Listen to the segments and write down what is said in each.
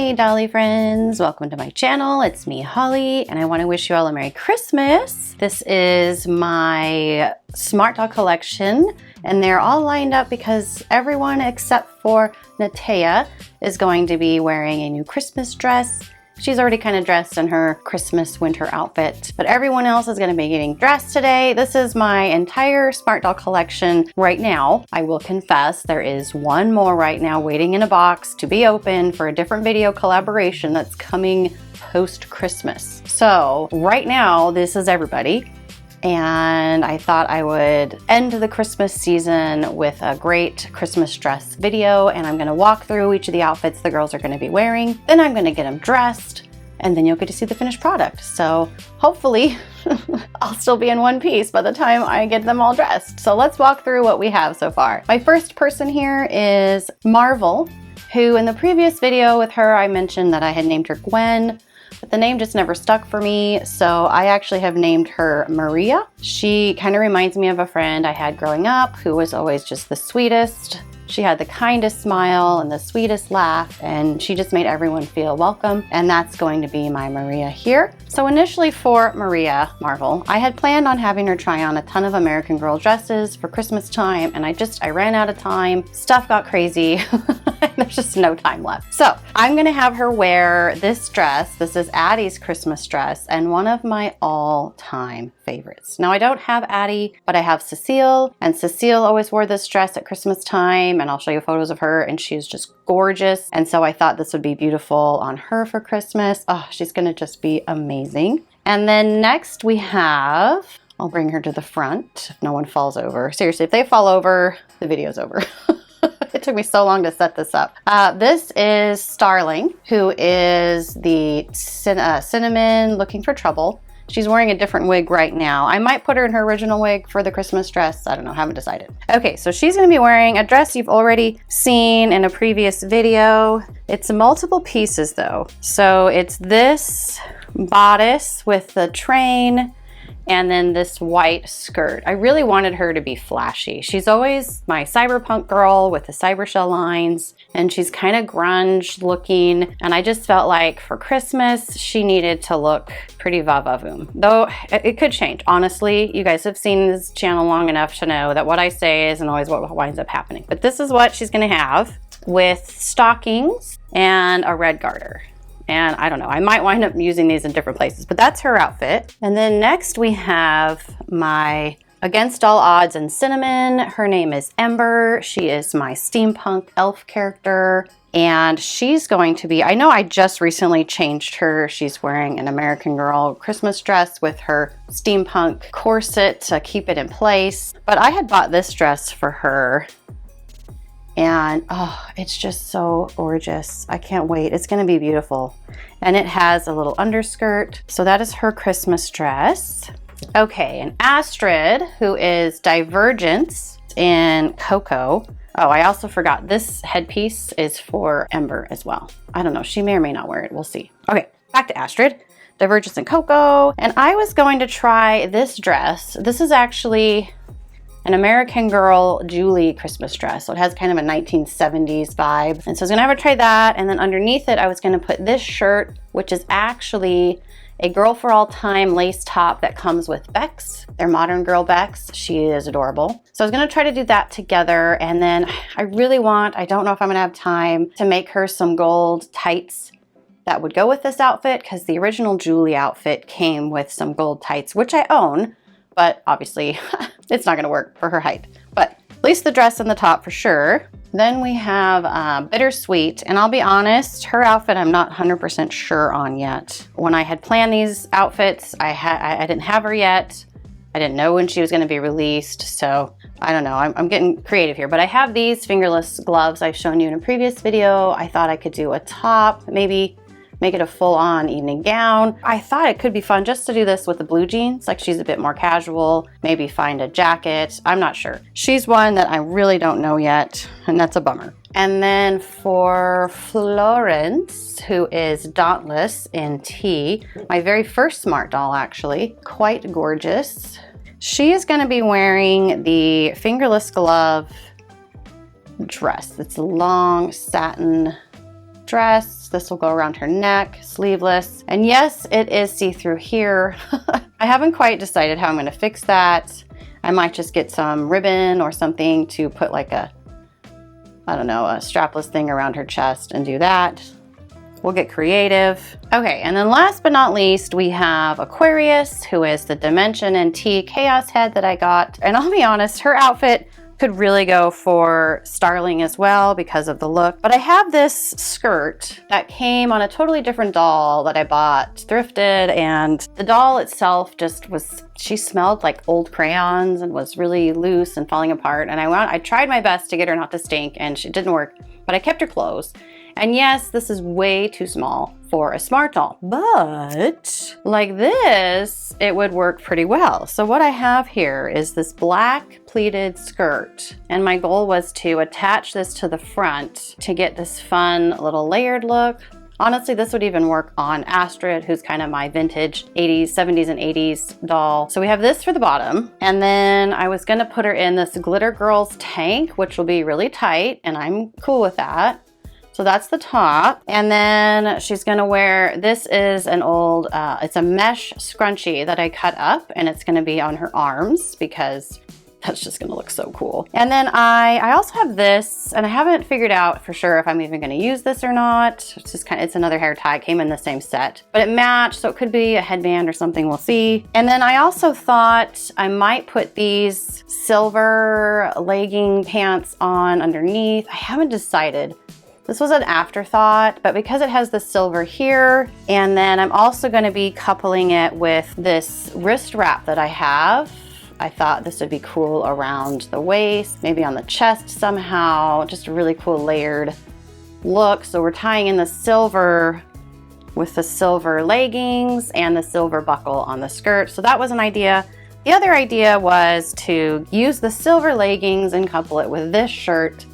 Hey Dolly friends, welcome to my channel. It's me, Holly, and I want to wish you all a Merry Christmas. This is my Smart Doll collection, and they're all lined up because everyone except for Natea is going to be wearing a new Christmas dress. She's already kind of dressed in her Christmas winter outfit, but everyone else is going to be getting dressed today. This is my entire Smart Doll collection right now. I will confess there is one more right now waiting in a box to be opened for a different video collaboration that's coming post-Christmas. So right now, this is everybody. And I thought I would end the Christmas season with a great Christmas dress video, and I'm going to walk through each of the outfits the girls are going to be wearing. Then I'm going to get them dressed, and then you'll get to see the finished product. So hopefully I'll still be in one piece by the time I get them all dressed. So let's walk through what we have so far. My first person here is Marvel, who in the previous video with her I mentioned that I had named her Gwen, but the name just never stuck for me, so I actually have named her Maria. She kind of reminds me of a friend I had growing up who was always just the sweetest. She had the kindest smile and the sweetest laugh, and she just made everyone feel welcome, and that's going to be my Maria here. So initially for Maria Marvel, I had planned on having her try on a ton of American Girl dresses for Christmas time, and I ran out of time. Stuff got crazy. There's just no time left. So I'm gonna have her wear this dress. This is Addie's Christmas dress and one of my all-time favorites. Now I don't have Addie, but I have Cecile, and Cecile always wore this dress at Christmas time, and I'll show you photos of her, and she's just gorgeous. And so I thought this would be beautiful on her for Christmas. Oh, she's gonna just be amazing. And then next we have, I'll bring her to the front if no one falls over. Seriously, if they fall over, the video's over. It took me so long to set this up. This is Starling, who is the Cinnamon Looking for Trouble. She's wearing a different wig right now. I might put her in her original wig for the Christmas dress. I don't know, haven't decided. Okay, so she's gonna be wearing a dress you've already seen in a previous video. It's multiple pieces though. So it's this bodice with the train, and then this white skirt. I really wanted her to be flashy. She's always my cyberpunk girl with the cybershell lines, and she's kind of grunge looking, and I just felt like for Christmas she needed to look pretty va-va-voom. Though it could change. Honestly, you guys have seen this channel long enough to know that what I say isn't always what winds up happening. But this is what she's gonna have with stockings and a red garter. And I don't know, I might wind up using these in different places, but that's her outfit. And then next we have my Against All Odds and Cinnamon. Her name is Ember. She is my steampunk elf character. And she's going to be, I know I just recently changed her. She's wearing an American Girl Christmas dress with her steampunk corset to keep it in place. But I had bought this dress for her, and oh, it's just so gorgeous. I can't wait. It's gonna be beautiful. And it has a little underskirt. So that is her Christmas dress. Okay, and Astrid, who is Divergence in Coco. Oh, I also forgot, this headpiece is for Ember as well. I don't know, she may or may not wear it, we'll see. Okay, back to Astrid. Divergence in Coco. And I was going to try this dress. This is actually an American Girl Julie Christmas dress. So it has kind of a 1970s vibe. And so I was gonna have her try that, and then underneath it I was gonna put this shirt, which is actually a Girl for All Time lace top that comes with Bex. They're Modern Girl Bex. She is adorable. So I was gonna try to do that together, and then I really want, I don't know if I'm gonna have time, to make her some gold tights that would go with this outfit, because the original Julie outfit came with some gold tights, which I own, but obviously it's not gonna work for her height. But at least the dress and the top for sure. Then we have Bittersweet, and I'll be honest, her outfit I'm not 100% sure on yet. When I had planned these outfits, I didn't have her yet. I didn't know when she was gonna be released, so I don't know, I'm getting creative here. But I have these fingerless gloves I've shown you in a previous video. I thought I could do a top, maybe make it a full-on evening gown. I thought it could be fun just to do this with the blue jeans, like she's a bit more casual, maybe find a jacket, I'm not sure. She's one that I really don't know yet, and that's a bummer. And then for Florence, who is Dauntless in Tea, my very first Smart Doll actually, quite gorgeous. She is gonna be wearing the fingerless glove dress. It's a long satin dress. This will go around her neck, sleeveless. And yes, it is see-through here. I haven't quite decided how I'm gonna fix that. I might just get some ribbon or something to put like a, I don't know, a strapless thing around her chest and do that. We'll get creative. Okay, and then last but not least, we have Aquarius, who is the Dimension and T Chaos head that I got. And I'll be honest, her outfit could really go for Starling as well because of the look. But I have this skirt that came on a totally different doll that I bought thrifted, and the doll itself just was, she smelled like old crayons and was really loose and falling apart. And I tried my best to get her not to stink, and it didn't work, but I kept her clothes. And yes, this is way too small for a smart doll, but like this, it would work pretty well. So what I have here is this black pleated skirt, and my goal was to attach this to the front to get this fun little layered look. Honestly, this would even work on Astrid, who's kind of my vintage 80s, 70s and 80s doll. So we have this for the bottom, and then I was gonna put her in this Glitter Girls tank, which will be really tight, and I'm cool with that. So that's the top. And then she's gonna wear, this is an old, it's a mesh scrunchie that I cut up, and it's gonna be on her arms because that's just gonna look so cool. And then I also have this, and I haven't figured out for sure if I'm even gonna use this or not. It's just kind of, it's another hair tie, it came in the same set, but it matched, so it could be a headband or something, we'll see. And then I also thought I might put these silver legging pants on underneath. I haven't decided. This was an afterthought, but because it has the silver here, and then I'm also gonna be coupling it with this wrist wrap that I have. I thought this would be cool around the waist, maybe on the chest somehow, just a really cool layered look. So we're tying in the silver with the silver leggings and the silver buckle on the skirt. So that was an idea. The other idea was to use the silver leggings and couple it with this shirt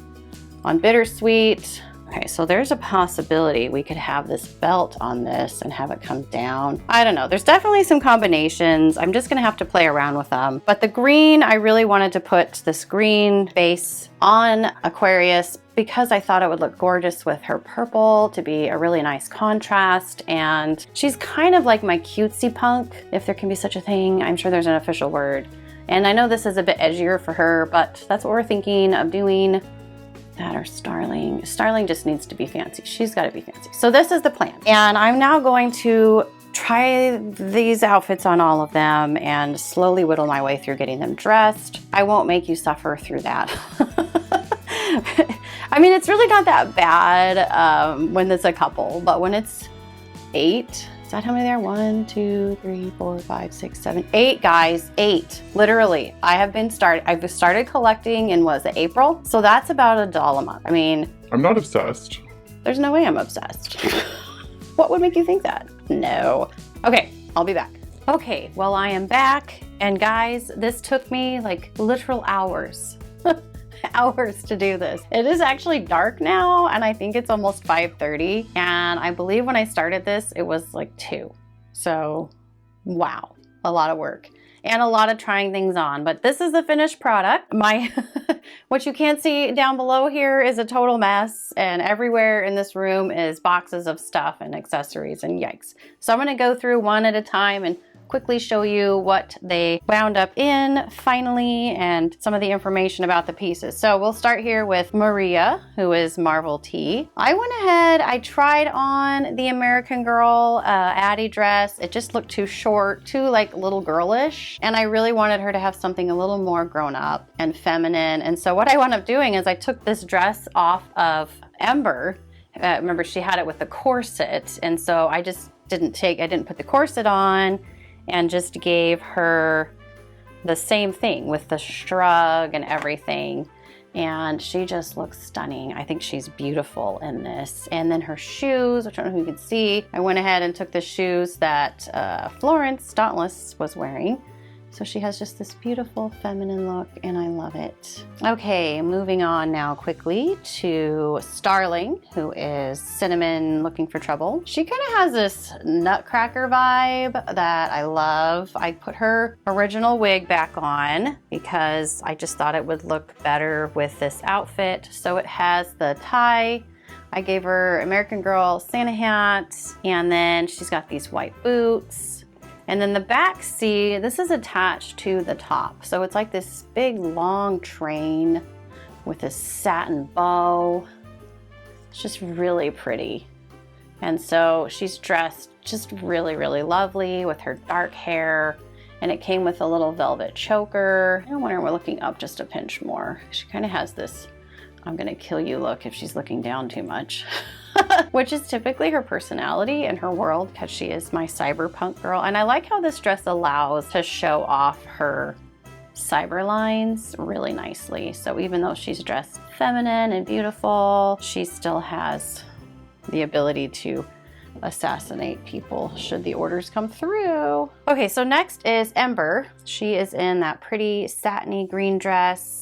on Bittersweet. Okay, so there's a possibility we could have this belt on this and have it come down. I don't know, there's definitely some combinations. I'm just gonna have to play around with them. But the green, I really wanted to put this green base on Aquarius because I thought it would look gorgeous with her purple to be a really nice contrast. And she's kind of like my cutesy punk, if there can be such a thing. I'm sure there's an official word. And I know this is a bit edgier for her, but that's what we're thinking of doing. That or Starling. Starling just needs to be fancy. She's got to be fancy. So this is the plan. And I'm now going to try these outfits on all of them and slowly whittle my way through getting them dressed. I won't make you suffer through that. I mean, it's really not that bad when it's a couple, but when it's 8, is that how many there are? 1, 2, 3, 4, 5, 6, 7, 8 guys, 8. Literally, I've started collecting in, was it April? So that's about a doll a month. I mean, I'm not obsessed. There's no way I'm obsessed. What would make you think that? No. Okay, I'll be back. Okay, well, I am back. And guys, this took me like literal hours. Hours to do this. It is actually dark now, and I think it's almost 5:30. And I believe when I started this, it was like 2. So, wow, a lot of work and a lot of trying things on. But this is the finished product. My, what you can't see down below here is a total mess, and everywhere in this room is boxes of stuff and accessories, and yikes. So I'm gonna go through one at a time and quickly show you what they wound up in finally and some of the information about the pieces. So we'll start here with Maria, who is Marvel T. I went ahead, I tried on the American Girl Addie dress. It just looked too short, too like little girlish. And I really wanted her to have something a little more grown up and feminine. And so what I wound up doing is I took this dress off of Ember. Remember, she had it with the corset. And so I just I didn't put the corset on, and just gave her the same thing with the shrug and everything. And she just looks stunning. I think she's beautiful in this. And then her shoes, which I don't know if you can see, I went ahead and took the shoes that Florence Dauntless was wearing. So she has just this beautiful feminine look, and I love it. Okay, moving on now quickly to Starling, who is Cinnamon Looking for Trouble. She kind of has this nutcracker vibe that I love. I put her original wig back on because I just thought it would look better with this outfit. So it has the tie I gave her American Girl Santa hat, and then she's got these white boots. And then the back seat, this is attached to the top. So it's like this big long train with a satin bow. It's just really pretty. And so she's dressed just really, really lovely with her dark hair. And it came with a little velvet choker. I wonder, we're looking up just a pinch more. She kind of has this I'm gonna kill you look if she's looking down too much. Which is typically her personality in her world, because she is my cyberpunk girl. And I like how this dress allows to show off her cyber lines really nicely. So even though she's dressed feminine and beautiful, she still has the ability to assassinate people should the orders come through. Okay, so next is Ember. She is in that pretty satiny green dress.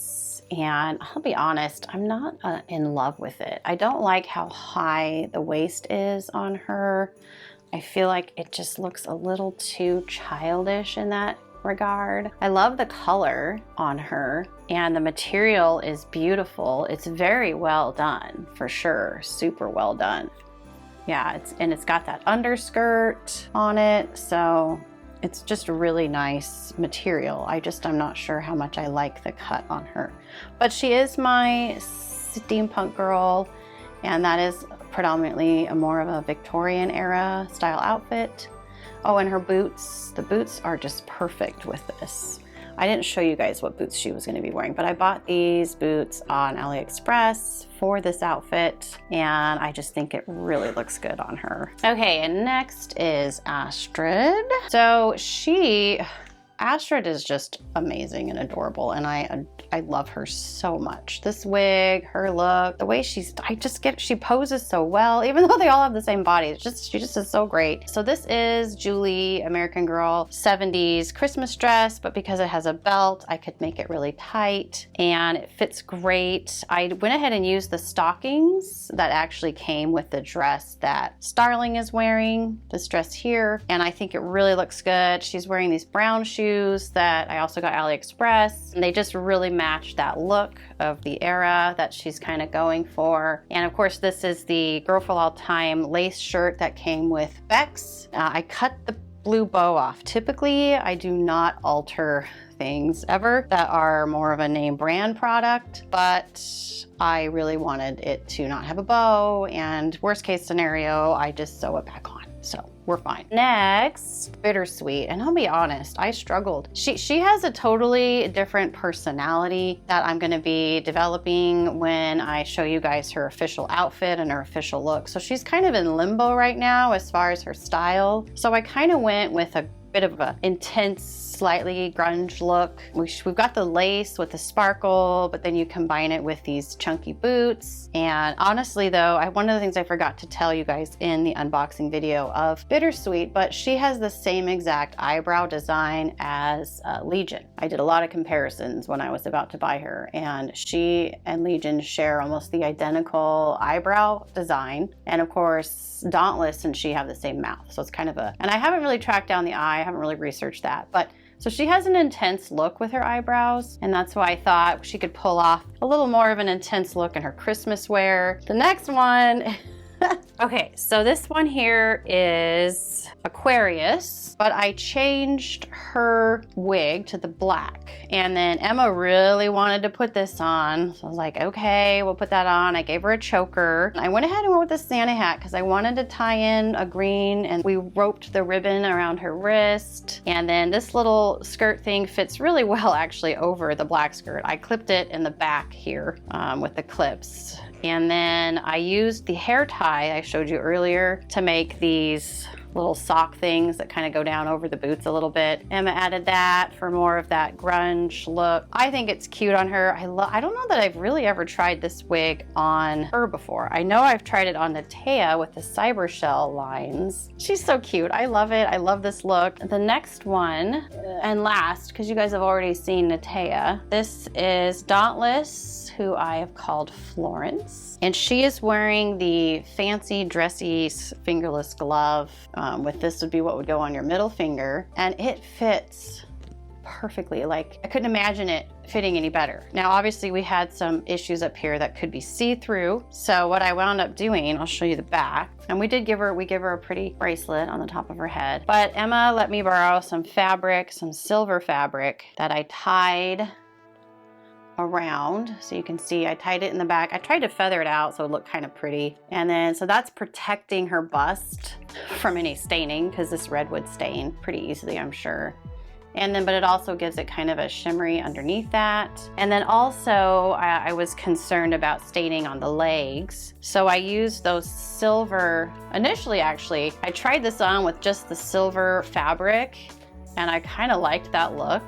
And I'll be honest, I'm not in love with it. I don't like how high the waist is on her. I feel like it just looks a little too childish in that regard. I love the color on her, and the material is beautiful. It's very well done, for sure. Super well done. Yeah, it's got that underskirt on it, so it's just a really nice material. I'm not sure how much I like the cut on her. But she is my steampunk girl, and that is predominantly more of a Victorian era style outfit. Oh, and her boots. The boots are just perfect with this. I didn't show you guys what boots she was going to be wearing, but I bought these boots on AliExpress for this outfit, and I just think it really looks good on her. Okay, and next is Astrid. So Astrid is just amazing and adorable, and I love her so much. This wig, her look, the way she poses so well, even though they all have the same body. She just is so great. So this is Julie, American Girl 70s Christmas dress, but because it has a belt, I could make it really tight, and it fits great. I went ahead and used the stockings that actually came with the dress that Starling is wearing, this dress here, and I think it really looks good. She's wearing these brown shoes that I also got AliExpress, and they just really match that look of the era that she's kind of going for. And of course, this is the Girl for All Time lace shirt that came with Bex. I cut the blue bow off. Typically, I do not alter things ever that are more of a name brand product, but I really wanted it to not have a bow, and worst case scenario, I just sew it back on. So we're fine. Next, Bittersweet. And I'll be honest, I struggled. She has a totally different personality that I'm gonna be developing when I show you guys her official outfit and her official look. So she's kind of in limbo right now as far as her style. So I kind of went with a bit of an intense, slightly grunge look. We've got the lace with the sparkle, but then you combine it with these chunky boots. And honestly though, one of the things I forgot to tell you guys in the unboxing video of Bittersweet, but she has the same exact eyebrow design as Legion. I did a lot of comparisons when I was about to buy her, and she and Legion share almost the identical eyebrow design. And of course, Dauntless and she have the same mouth. So it's kind of and I haven't really tracked down the eye, I haven't really researched that, but so she has an intense look with her eyebrows, and that's why I thought she could pull off a little more of an intense look in her Christmas wear. The next one, okay, so this one here is Aquarius, but I changed her wig to the black, and then Emma really wanted to put this on, so I was like, okay, we'll put that on. I gave her a choker. I went ahead and went with the Santa hat because I wanted to tie in a green, and we roped the ribbon around her wrist, and then this little skirt thing fits really well actually over the black skirt. I clipped it in the back here with the clips. And then I used the hair tie I showed you earlier to make these little sock things that kind of go down over the boots a little bit. Emma added that for more of that grunge look. I think it's cute on her. I don't know that I've really ever tried this wig on her before. I know I've tried it on Natea with the Cyber Shell lines. She's so cute. I love it. I love this look. The next one, and last, because you guys have already seen Natea, this is Dauntless, who I have called Florence. And she is wearing the fancy dressy fingerless glove with this would be what would go on your middle finger, and it fits perfectly. Like, I couldn't imagine it fitting any better. Now, obviously we had some issues up here that could be see-through. So what I wound up doing, I'll show you the back. And we give her a pretty bracelet on the top of her head. But Emma let me borrow some fabric, some silver fabric that I tied around. So you can see I tied it in the back. I tried to feather it out so it looked kind of pretty. And then, so that's protecting her bust from any staining, because this red would stain pretty easily, I'm sure. And then, but it also gives it kind of a shimmery underneath that. And then also I was concerned about staining on the legs. So I used those silver, initially actually, I tried this on with just the silver fabric and I kind of liked that look.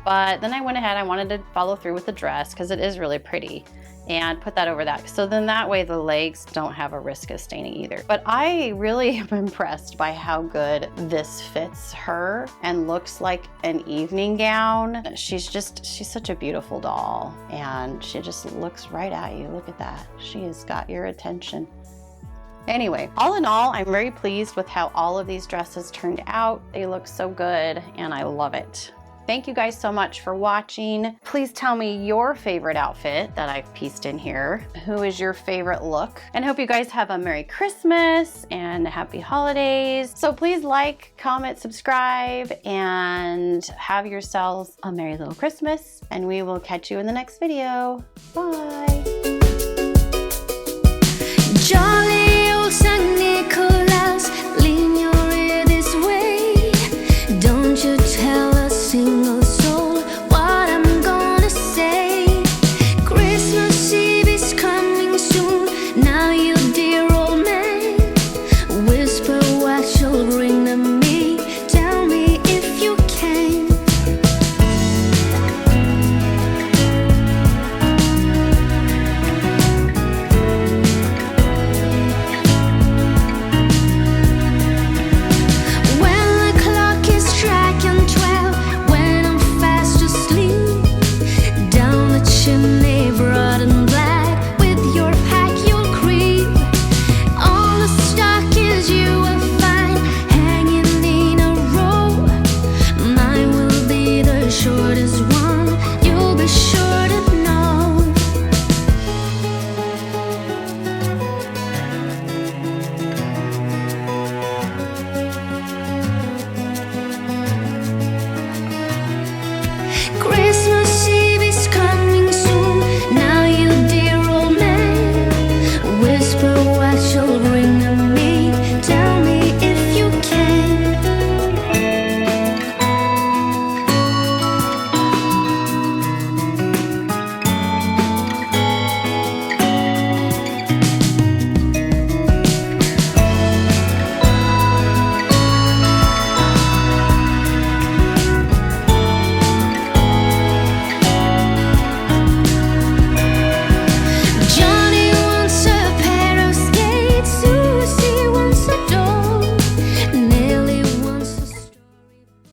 But then I went ahead, I wanted to follow through with the dress because it is really pretty, and put that over that. So then that way the legs don't have a risk of staining either. But I really am impressed by how good this fits her and looks like an evening gown. She's such a beautiful doll, and she just looks right at you. Look at that. She has got your attention. Anyway, all in all, I'm very pleased with how all of these dresses turned out. They look so good and I love it. Thank you guys so much for watching. Please tell me your favorite outfit that I've pieced in here. Who is your favorite look? And hope you guys have a Merry Christmas and Happy Holidays. So please like, comment, subscribe, and have yourselves a Merry Little Christmas. And we will catch you in the next video. Bye.